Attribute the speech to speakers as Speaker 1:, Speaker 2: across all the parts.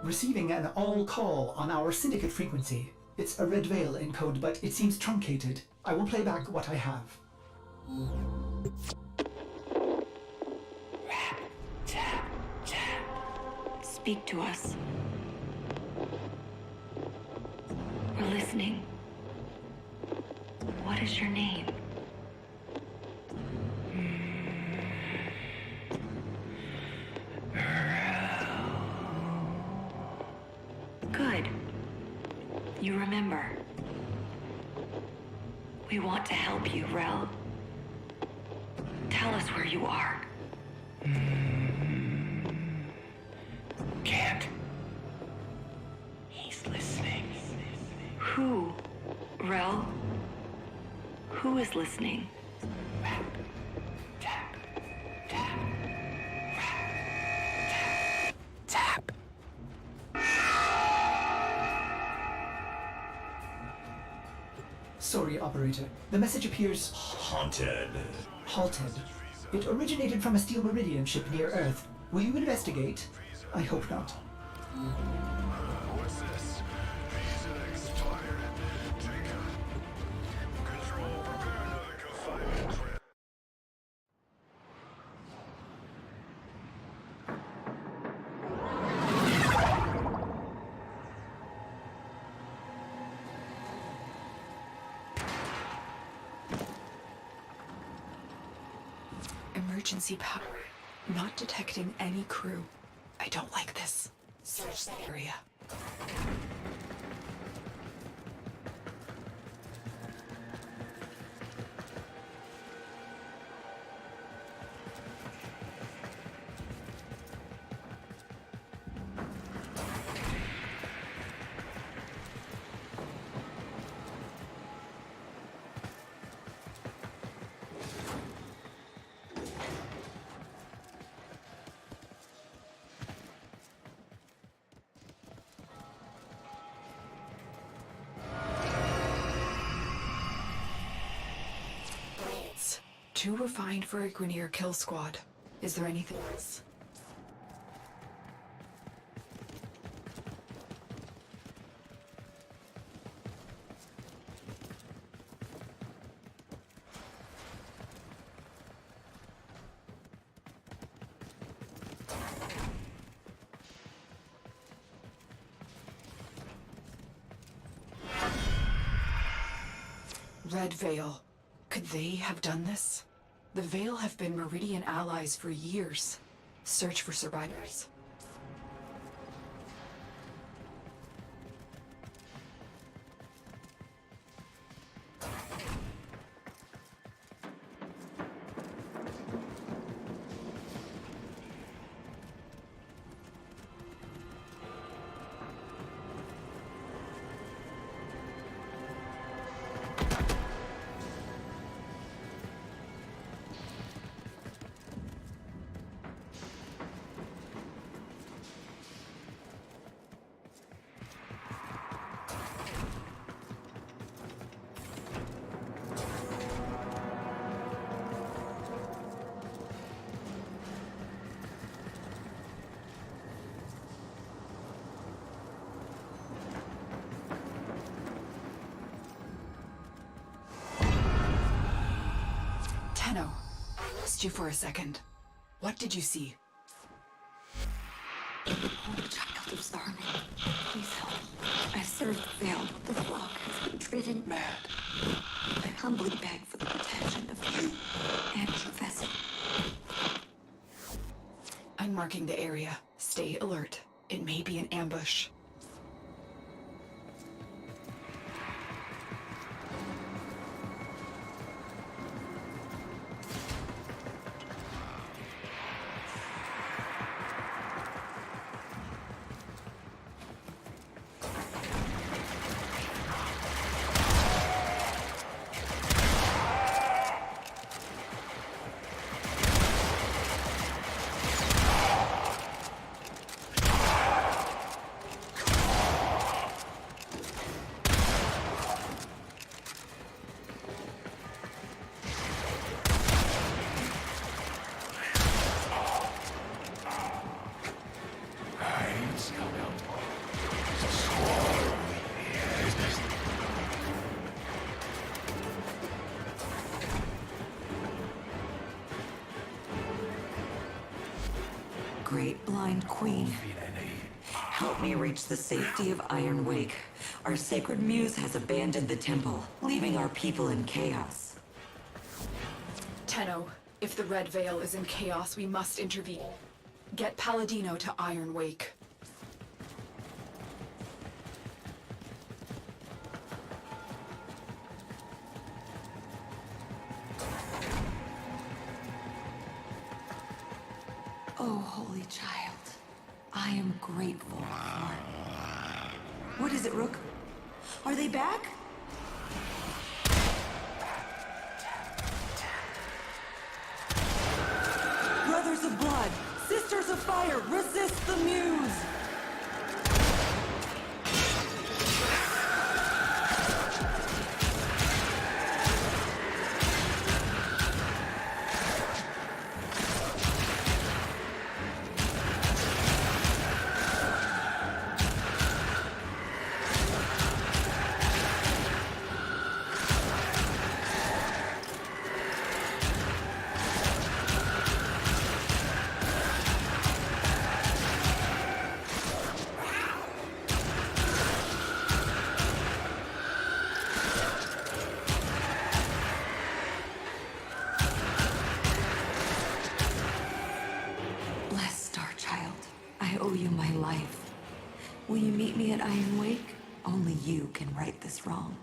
Speaker 1: Receiving an all call on our syndicate frequency. It's a red veil encode, but it seems truncated. I will play back what I have.
Speaker 2: Speak to us. We're listening. What is your name? Good. You remember. We want to help you, Rell. Tell us where you are.
Speaker 3: Can't. He's listening.
Speaker 2: Who? Rell? Who is listening?
Speaker 3: Rap, tap, tap, rap, tap, tap.
Speaker 1: Sorry, operator. The message appears
Speaker 4: Haunted.
Speaker 1: halted. It originated from a steel meridian ship near Earth. Will you investigate? I hope not.
Speaker 5: What's this? Visa expired. Take control. Prepare another confinement trip.
Speaker 6: Emergency power. Not detecting any crew. I don't like this. Search the area. Too refined for a Grineer kill squad. Is there anything else? Red Veil. Could they have done this? The Veil have been Meridian allies for years. Search for survivors. Tenno, I lost you for a second. What did you see?
Speaker 2: Oh, child of Zarman, please help. I served the Veil. The flock has been driven mad. I humbly beg for the protection of you and your vessel.
Speaker 6: I'm marking the area. Stay alert. It may be an ambush.
Speaker 2: great blind queen. Help me reach the safety of Iron Wake. Our sacred muse has abandoned the temple, leaving our people in chaos.
Speaker 6: Tenno, if the Red Veil is in chaos, we must intervene. Get Palladino to Iron Wake.
Speaker 2: Oh, holy child. I am grateful for... What is it, Rook? Are they back? Brothers of blood, sisters of fire, resist the muse! Will you meet me at Iron Wake? Only you can right this wrong.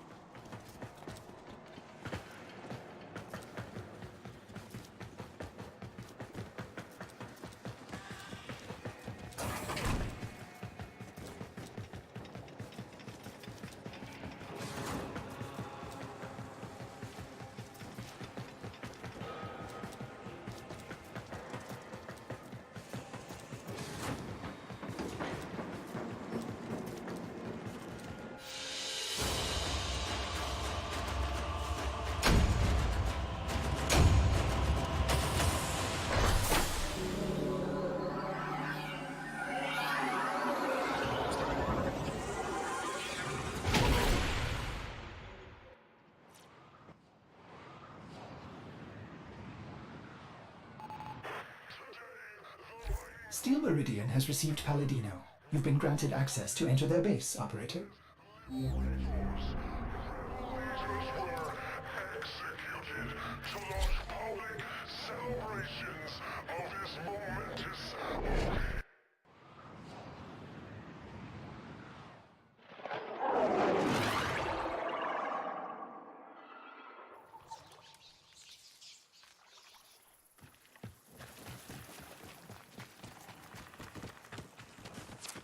Speaker 1: Steel Meridian has received Palladino. You've been granted access to enter their base, Operator.
Speaker 5: Leaders were executed to launch public celebrations of this momentous...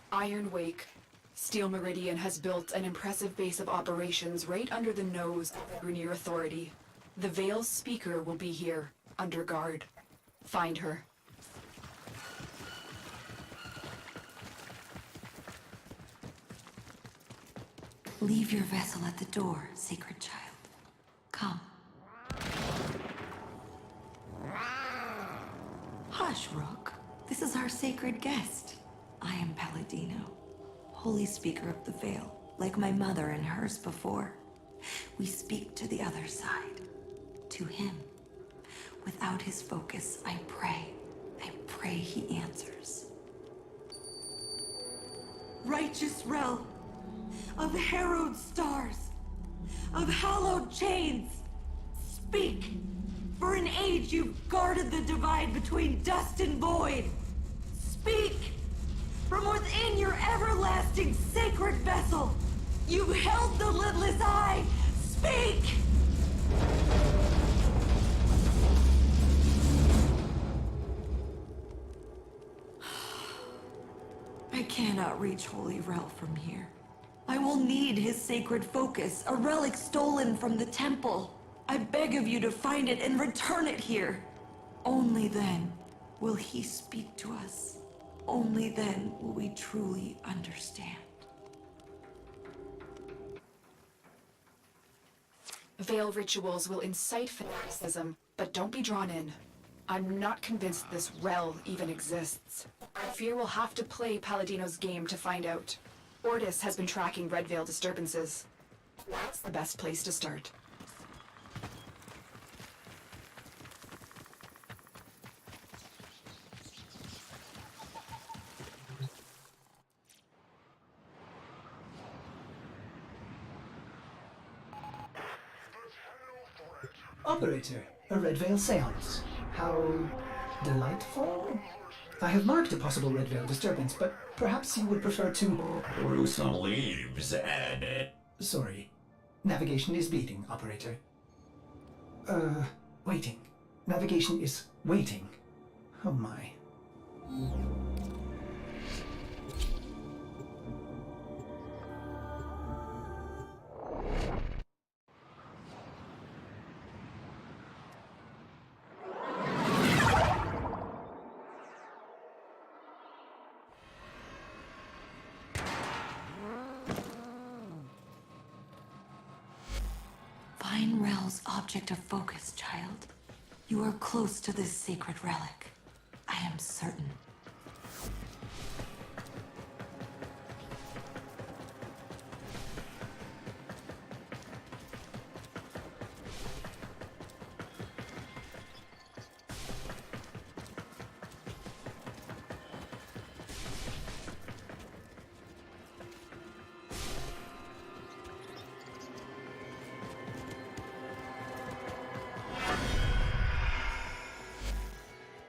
Speaker 6: Iron Wake. Steel Meridian has built an impressive base of operations right under the nose of the Grenier Authority. The Veil's speaker will be here, under guard. Find her.
Speaker 2: Leave your vessel at the door, sacred child. Come. Hush, Rook. This is our sacred guest. I am Palladino, Holy Speaker of the Veil, like my mother and hers before. We speak to the other side, to him. Without his focus, I pray he answers. Righteous Rell, of harrowed stars, of hallowed chains, speak! For an age you've guarded the divide between dust and void. Speak! From within your everlasting sacred vessel, you've held the lidless eye. Speak! I cannot reach Holy Rell from here. I will need his sacred focus, a relic stolen from the temple. I beg of you to find it and return it here. Only then will he speak to us. Only then will we truly understand.
Speaker 6: Veil rituals will incite fanaticism, but don't be drawn in. I'm not convinced this Rell even exists. I fear we'll have to play Palladino's game to find out. Ortis has been tracking Red Veil disturbances. That's the best place to start.
Speaker 1: Operator, a Red Veil seance. How delightful. I have marked a possible Red Veil disturbance, but perhaps you would prefer to...
Speaker 4: Brew some leaves and...
Speaker 1: Sorry. Navigation is bleeding, Operator. Waiting. Navigation is waiting. Oh my.
Speaker 2: Find Rell's object of focus, child. You are close to this sacred relic. I am certain.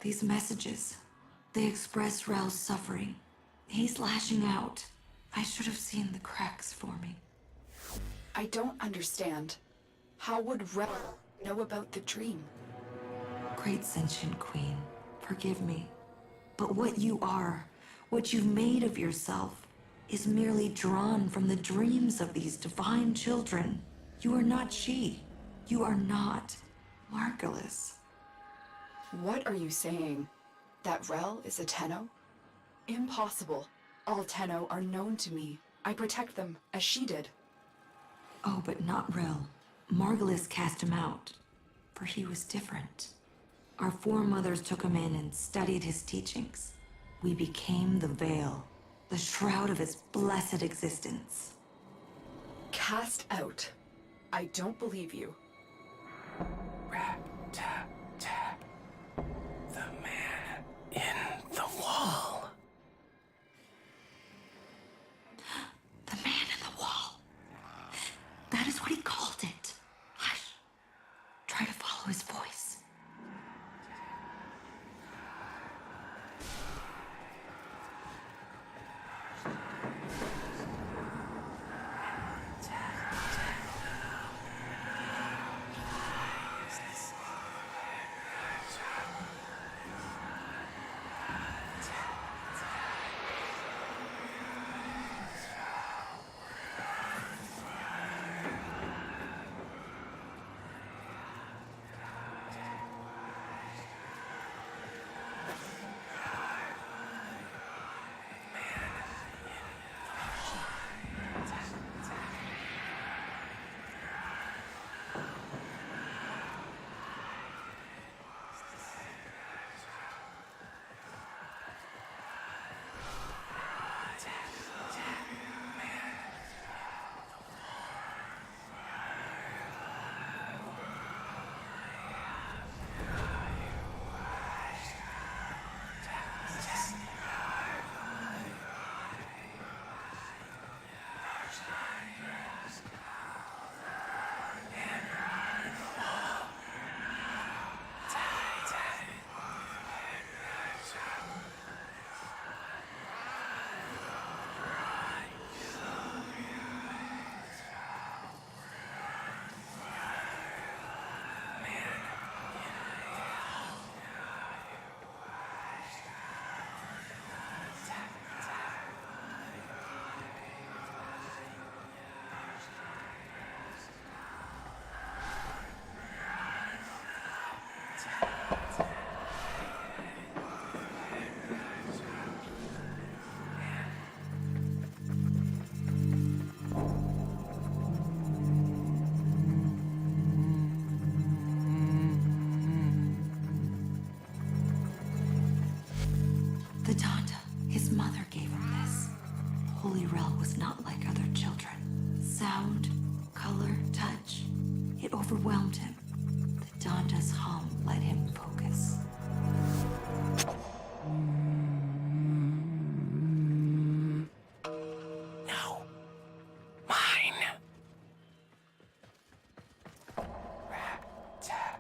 Speaker 2: These messages, they express Rell's suffering. He's lashing out. I should have seen the cracks forming.
Speaker 6: I don't understand. How would Rell know about the dream?
Speaker 2: Great sentient queen, forgive me. But what you are, what you've made of yourself, is merely drawn from the dreams of these divine children. You are not she. You are not Margulis.
Speaker 6: What are you saying? That Rell is a Tenno? Impossible. All Tenno are known to me. I protect them, as she did.
Speaker 2: Oh, but not Rell. Margulis cast him out, for he was different. Our foremothers took him in and studied his teachings. We became the veil, the shroud of his blessed existence.
Speaker 6: Cast out. I don't believe you.
Speaker 3: Rat, tap, tap. The man in the wall.
Speaker 2: The man in the wall. That is what he called it. Hush. Try to follow his voice. The Donda, his mother gave him this. Holy Rell was not like other children. Sound, color, touch, it overwhelmed him. The Donda's hum let him focus.
Speaker 3: No. Mine. Rat, tap,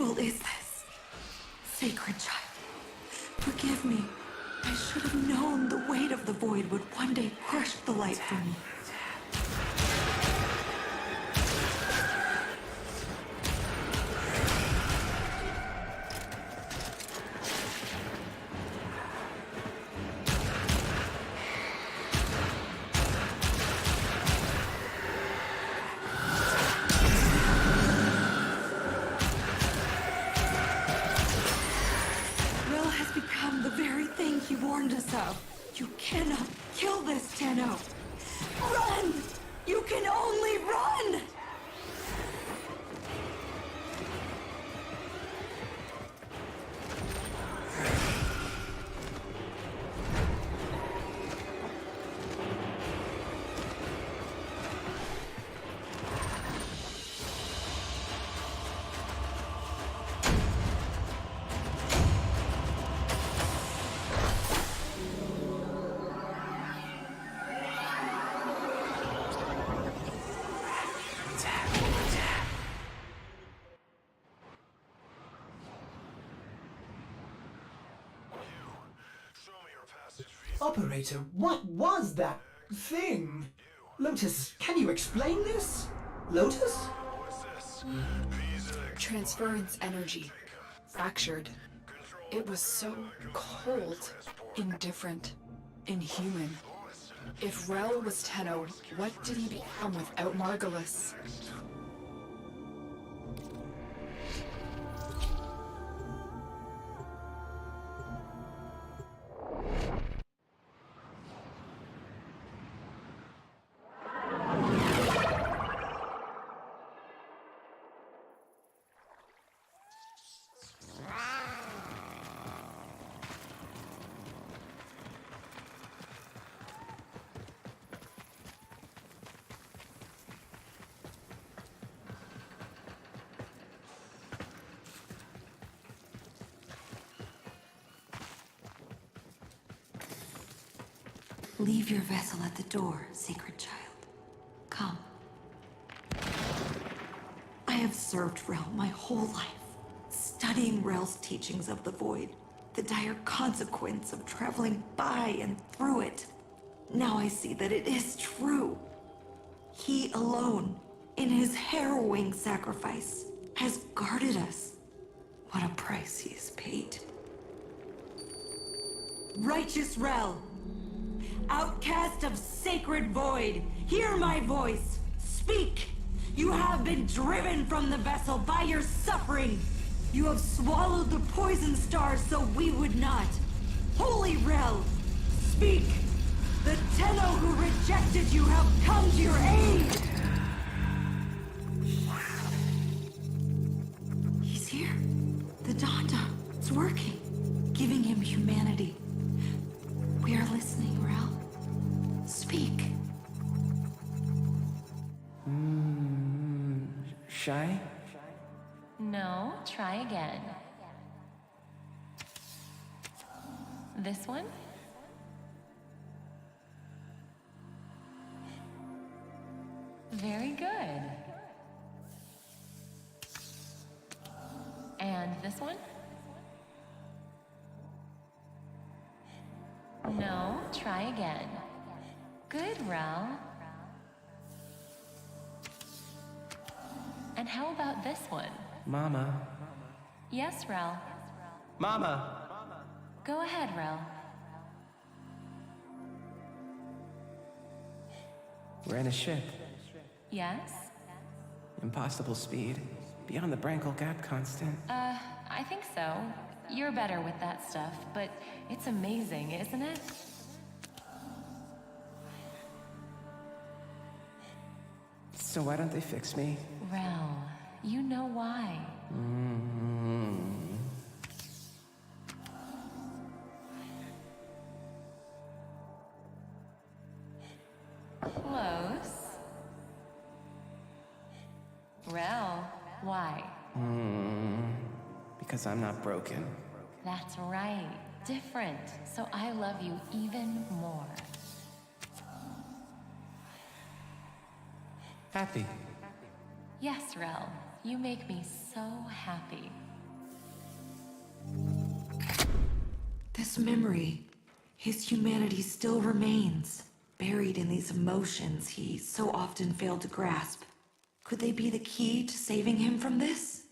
Speaker 2: evil is this? Sacred child, forgive me. I should have known the weight of the void would one day crush the light from me. Rell has become the very thing he warned us of. You cannot kill this, Tenno. Run! You can only run!
Speaker 5: Show me your passage.
Speaker 1: Operator, what was that thing? Lotus, can you explain this? Lotus?
Speaker 5: What's this? These
Speaker 6: Transference energy. Fractured. It was so cold, indifferent, inhuman. If Rell was Tenno, what did he become without Margulis?
Speaker 2: Leave your vessel at the door, sacred child. Come. I have served Rell my whole life, studying Rell's teachings of the void, the dire consequence of traveling by and through it. Now I see that it is true. He alone, in his harrowing sacrifice, has guarded us. What a price he has paid. Righteous Rell! Outcast of sacred void, hear my voice. Speak! You have been driven from the vessel by your suffering. You have swallowed the poison stars so we would not. Holy Rell, speak! The Tenno who rejected you have come to your aid! He's here. The Donda. It's working. Giving him humanity. We are listening, Rell. Speak.
Speaker 3: Shy?
Speaker 7: No, try again. This one? Very good. And this one? No, try again. Good, Rell. And how about this one?
Speaker 3: Mama.
Speaker 7: Yes, Rell.
Speaker 3: Mama!
Speaker 7: Go ahead, Rell.
Speaker 3: We're in a ship.
Speaker 7: Yes?
Speaker 3: Impossible speed. Beyond the Brankel Gap constant.
Speaker 7: I think so. You're better with that stuff, but it's amazing, isn't it?
Speaker 3: So why don't they fix me?
Speaker 7: Rell, you know why. Close. Rell, why?
Speaker 3: Because I'm not broken.
Speaker 7: That's right. Different. So I love you even more.
Speaker 3: Happy.
Speaker 7: Yes, Rell. You make me so happy.
Speaker 2: This memory, his humanity still remains, buried in these emotions he so often failed to grasp. Could they be the key to saving him from this?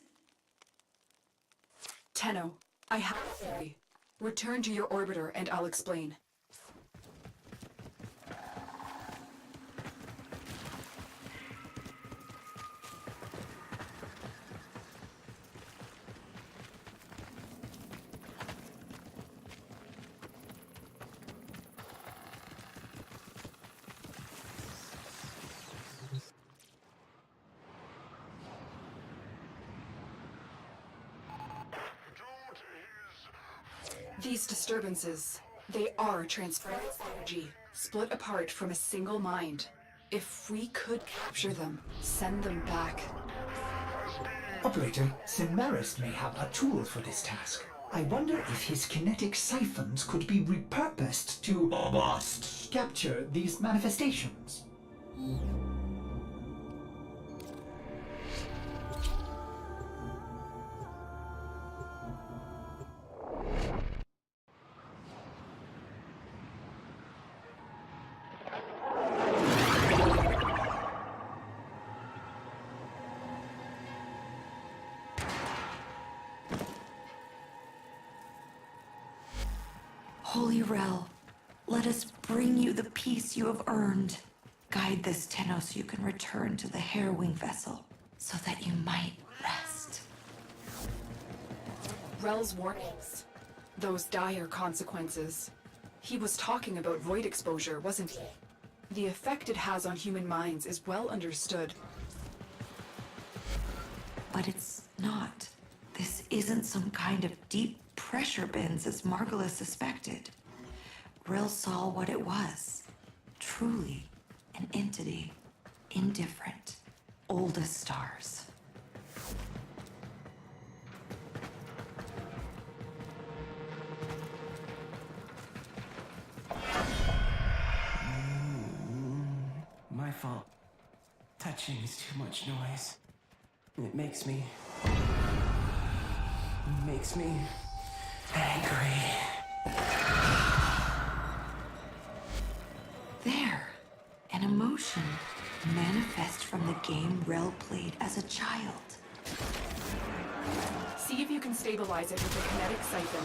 Speaker 6: Tenno, I have a theory. Return to your orbiter and I'll explain. These disturbances, they are transference energy, split apart from a single mind. If we could capture them, send them back.
Speaker 1: Operator, Cimarist may have a tool for this task. I wonder if his kinetic siphons could be repurposed to
Speaker 4: Bust.
Speaker 1: capture these manifestations.
Speaker 2: Holy Rell, let us bring you the peace you have earned. Guide this Tenno so you can return to the harrowing vessel, so that you might rest.
Speaker 6: Rell's warnings. Those dire consequences. He was talking about void exposure, wasn't he? The effect it has on human minds is well understood.
Speaker 2: But it's not. This isn't some kind of deep pressure bends as Margulis suspected. Rell saw what it was. Truly an entity. Indifferent. Old as stars.
Speaker 3: My fault. Touching is too much noise. It makes me angry.
Speaker 2: There. An emotion manifest from the game Rell played as a child.
Speaker 6: See if you can stabilize it with the kinetic siphon.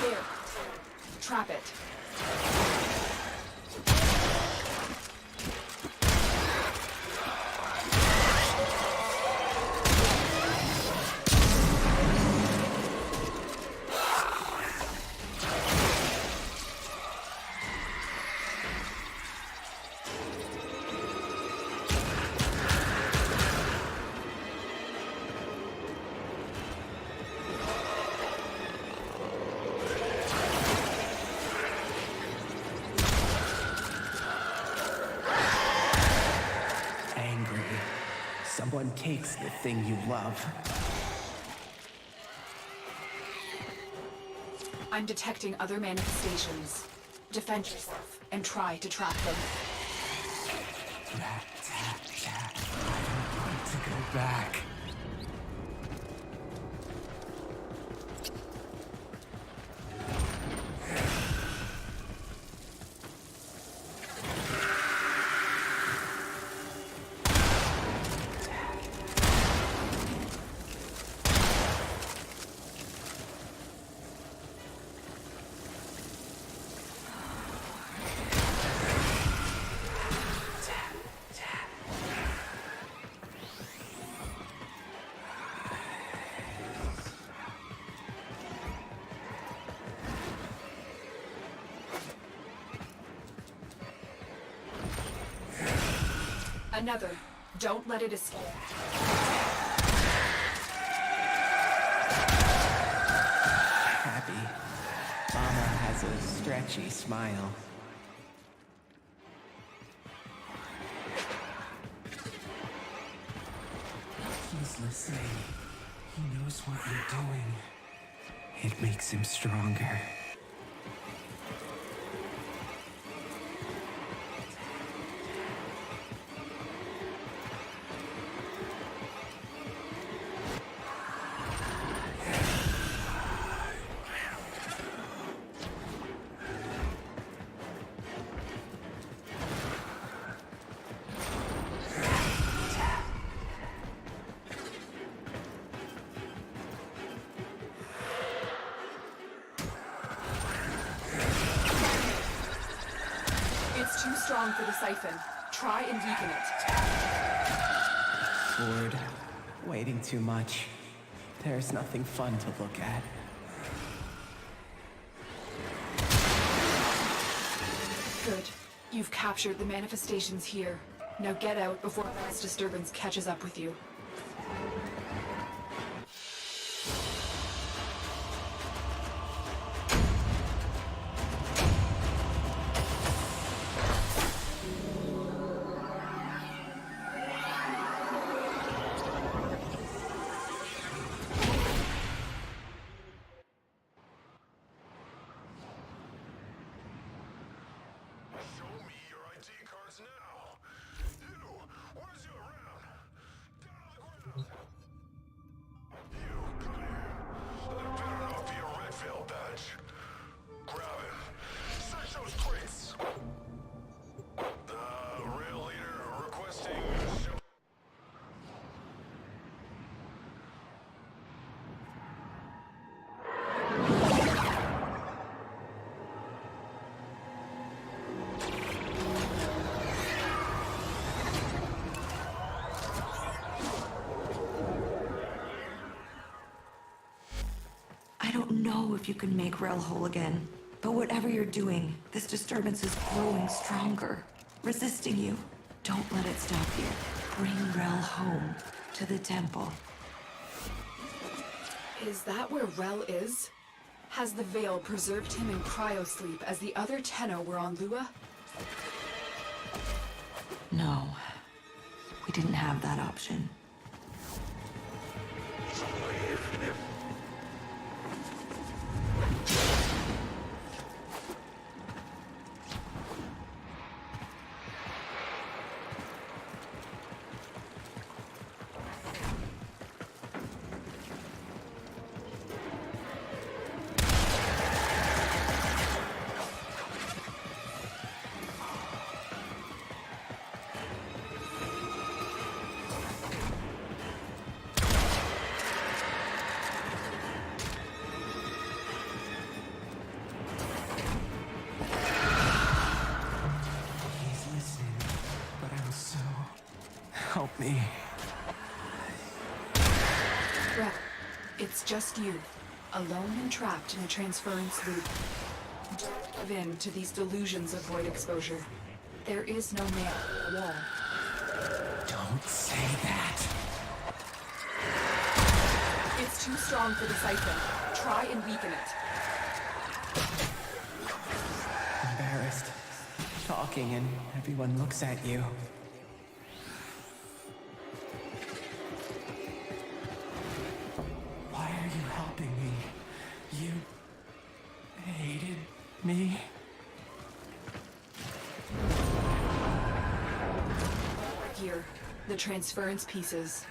Speaker 6: There. Trap it.
Speaker 3: Someone takes the thing you love.
Speaker 6: I'm detecting other manifestations. Defend yourself and try to trap them.
Speaker 3: Tap, tap, tap. I don't want to go back.
Speaker 6: Another. Don't let it escape.
Speaker 3: Happy. Mama has a stretchy smile. He's listening. He knows what you're doing. It makes him stronger.
Speaker 6: strong for the siphon. Try and weaken it.
Speaker 3: Bored. Waiting too much. There's nothing fun to look at.
Speaker 6: Good. You've captured the manifestations here. Now get out before mass disturbance catches up with you.
Speaker 5: Show me your ID cards now. You, where's your round? Down on the ground. You, come here. That better not be a Redfield badge. Grab him. Search those crates. The rail leader requesting show.
Speaker 2: I don't know if you can make Rell whole again, but whatever you're doing, this disturbance is growing stronger, resisting you. Don't let it stop you. Bring Rell home to the temple.
Speaker 6: Is that where Rell is? Has the Veil preserved him in cryosleep as the other Tenno were on Lua?
Speaker 2: No, we didn't have that option.
Speaker 3: He's listening, but I'm so... Help me.
Speaker 6: Rell, it's just you, alone and trapped in a transference loop. Don't give in to these delusions of void exposure. There is no nail in the wall.
Speaker 3: Don't say that.
Speaker 6: It's too strong for the siphon. Try and weaken it.
Speaker 3: Embarrassed. Talking and everyone looks at you. Why are you helping me? You... hated me?
Speaker 6: Here, the transference pieces.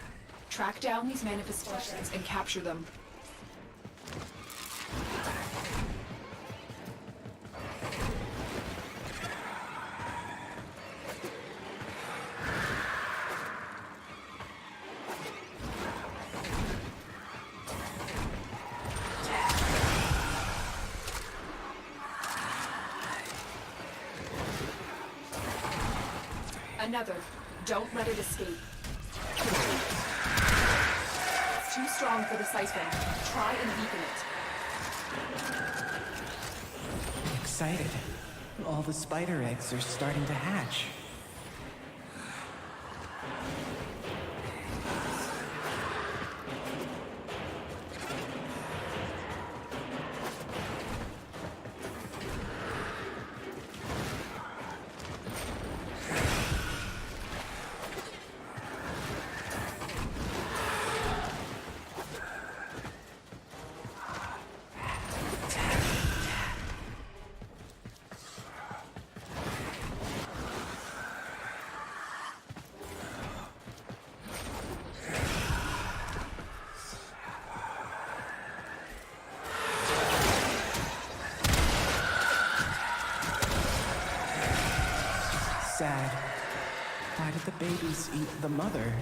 Speaker 6: Track down these manifestations and capture them. Another. Don't let it escape. It's too strong for the siphon. Try and weaken it.
Speaker 3: Excited. All the spider eggs are starting to hatch. Sad. Why did the babies eat the mother?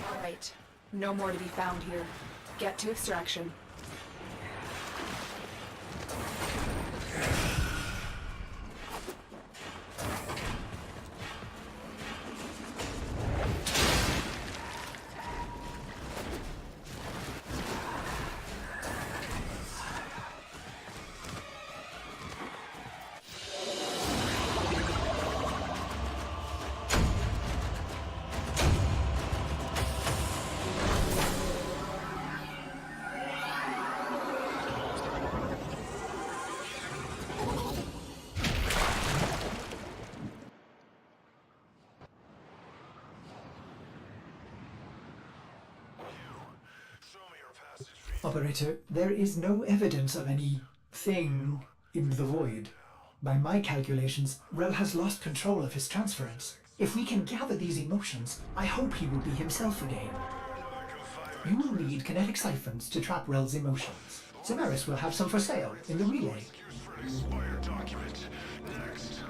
Speaker 6: All right. No more to be found here. Get to extraction.
Speaker 1: Operator, there is no evidence of any thing in the void. By my calculations, Rell has lost control of his transference. If we can gather these emotions, I hope he will be himself again. You will need kinetic siphons to trap Rell's emotions. Samaris will have some for sale in the relay.
Speaker 5: Expired document. Next.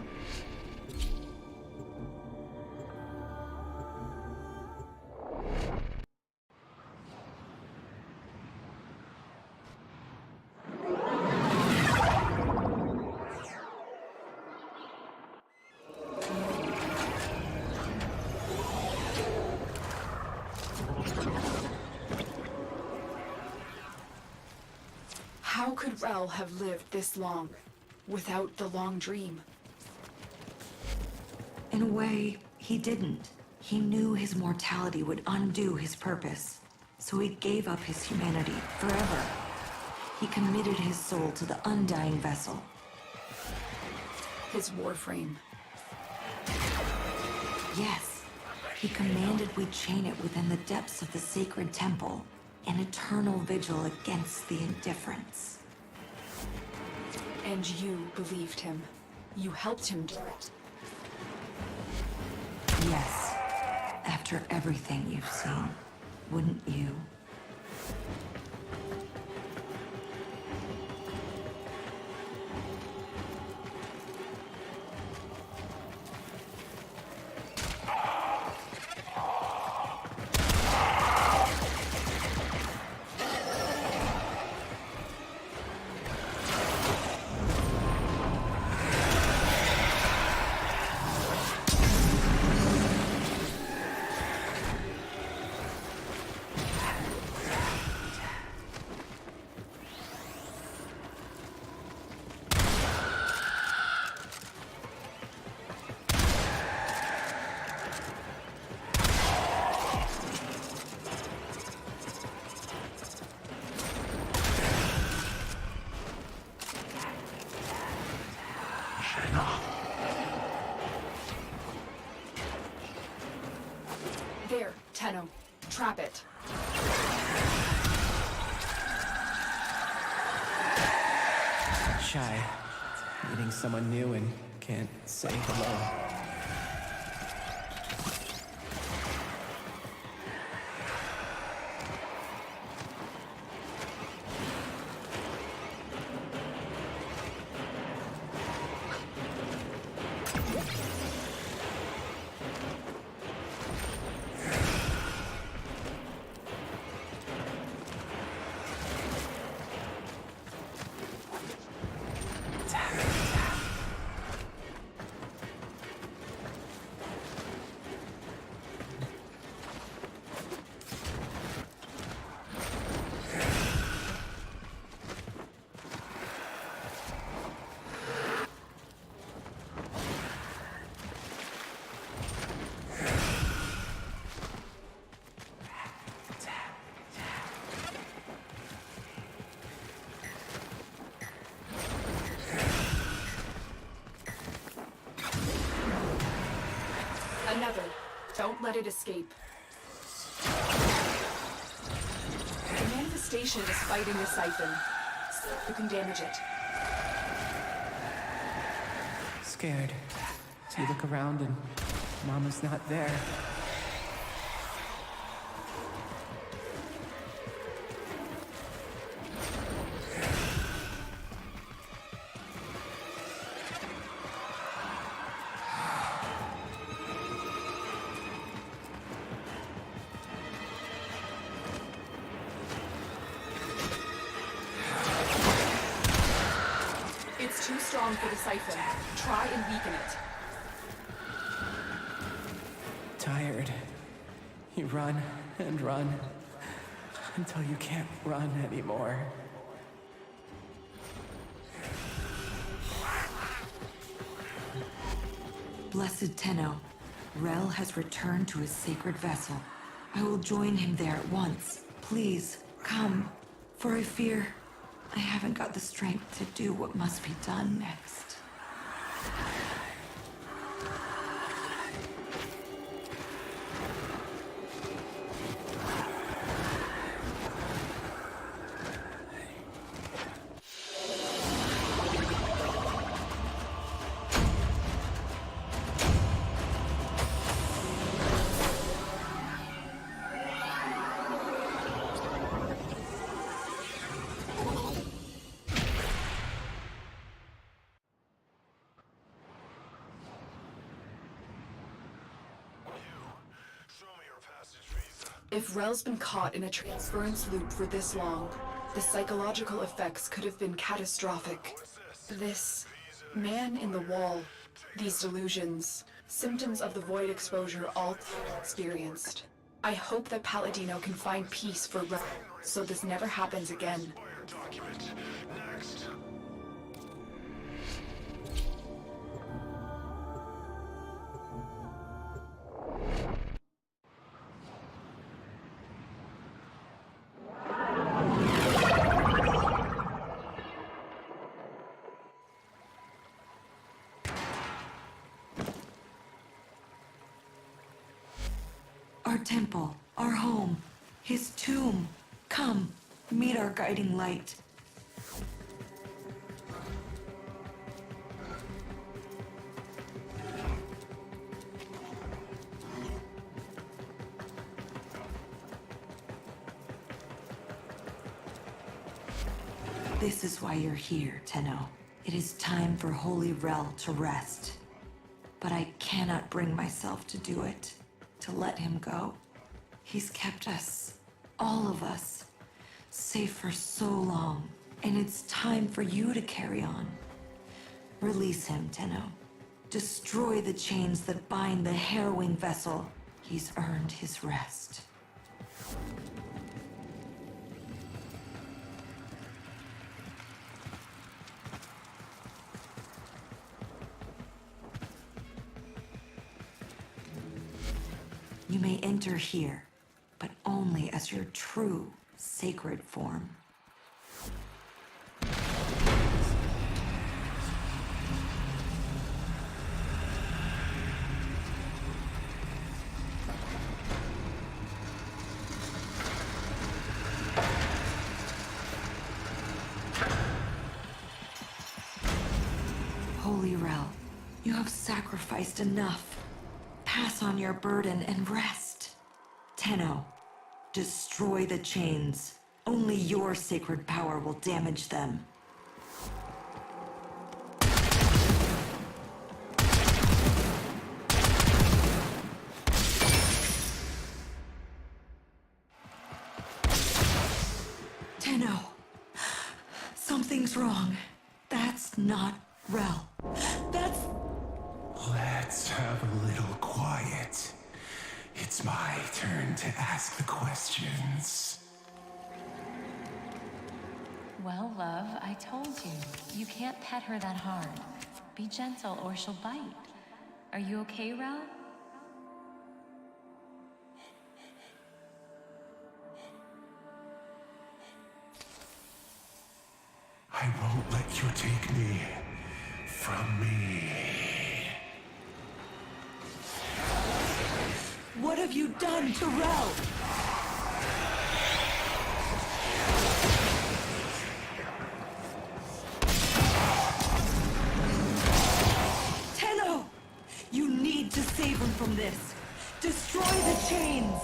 Speaker 6: How could Rell have lived this long without the long dream?
Speaker 2: In a way, he didn't. He knew his mortality would undo his purpose, so he gave up his humanity forever. He committed his soul to the undying vessel.
Speaker 6: His Warframe.
Speaker 2: Yes, he commanded we chain it within the depths of the sacred temple, an eternal vigil against the indifference.
Speaker 6: And you believed him. You helped him do it.
Speaker 2: Yes, after everything you've seen, wouldn't you?
Speaker 6: There, Tenno. Trap it.
Speaker 3: Shy. Meeting someone new and can't say hello.
Speaker 6: Another. Don't let it escape. The manifestation is fighting the siphon. You can damage it.
Speaker 3: Scared. So you look around and Mama's not there.
Speaker 6: It's too strong for the siphon. Try and weaken it.
Speaker 3: Tired. You run and run until you can't run anymore.
Speaker 2: Blessed Tenno, Rell has returned to his sacred vessel. I will join him there at once. Please, come, for I fear I haven't got the strength to do what must be done next.
Speaker 6: If Rell's been caught in a transference loop for this long, the psychological effects could have been catastrophic. This man in the wall, these delusions, symptoms of the void exposure all experienced. I hope that Palladino can find peace for Rell so this never happens again.
Speaker 5: Document. Next.
Speaker 2: Our temple, our home, his tomb. Come, meet our guiding light. This is why you're here, Tenno. It is time for Holy Rell to rest. But I cannot bring myself to do it, to let him go. He's kept us, all of us, safe for so long, and it's time for you to carry on. Release him, Tenno. Destroy the chains that bind the harrowing vessel. He's earned his rest. You may enter here, but only as your true, sacred form. Holy Rell, you have sacrificed enough. Pass on your burden and rest. Tenno, destroy the chains. Only your sacred power will damage them. Tenno, something's wrong. That's not Rell. That's...
Speaker 3: Let's have a little quiet. It's my turn to ask the questions.
Speaker 7: Well, love, I told you. You can't pet her that hard. Be gentle or she'll bite. Are you okay, Rell?
Speaker 3: I won't let you take me from me.
Speaker 2: What have you done to Rell? Tenno! You need to save him from this. Destroy the chains!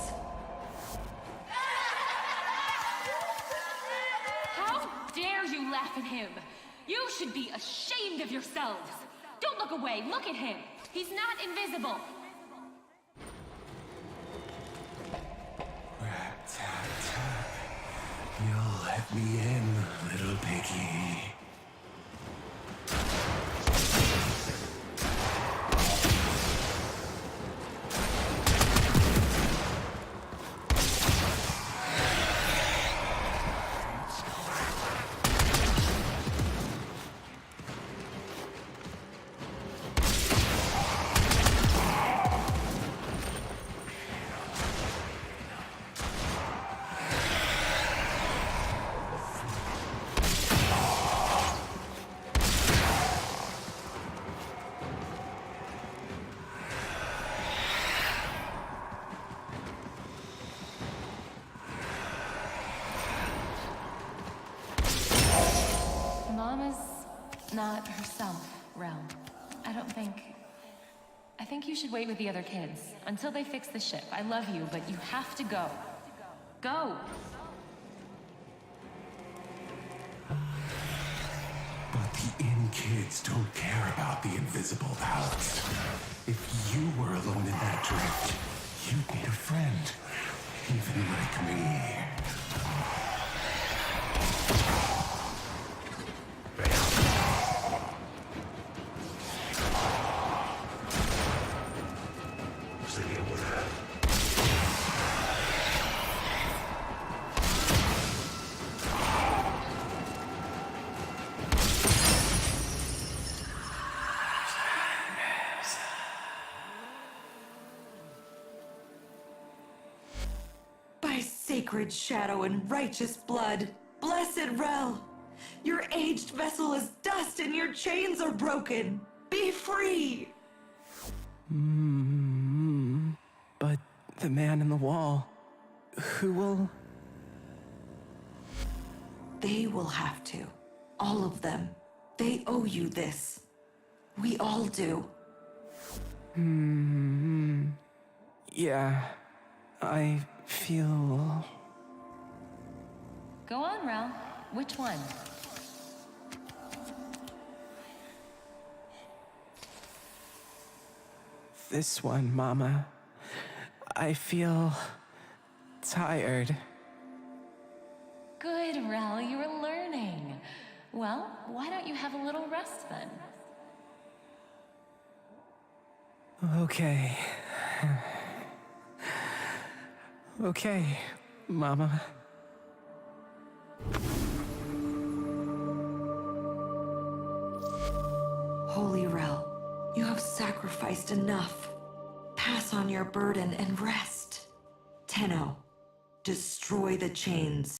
Speaker 7: How dare you laugh at him? You should be ashamed of yourselves. Don't look away. Look at him. He's not invisible.
Speaker 3: Rap, tap, tap. You'll let me in, little piggy.
Speaker 7: Mama's not herself, Rell. I think you should wait with the other kids until they fix the ship. I love you, but you have to go. Go!
Speaker 3: But the inn kids don't care about the invisible Alex. If you were alone in that drift, you'd need a friend. even like me.
Speaker 2: By sacred shadow and righteous blood, blessed Rell, your aged vessel is dust and your chains are broken. Be free!
Speaker 8: But the man in the wall, who will...
Speaker 2: They will have to. All of them. They owe you this. We all do.
Speaker 8: Yeah, I feel...
Speaker 7: Go on, Rell. Which one?
Speaker 8: This one, Mama. I feel... tired.
Speaker 7: Good, Rell, you're learning. Well, why don't you have a little rest then?
Speaker 8: Okay. Okay, Mama.
Speaker 2: Holy Rell, you have sacrificed enough. Pass on your burden and rest. Tenno, destroy the chains.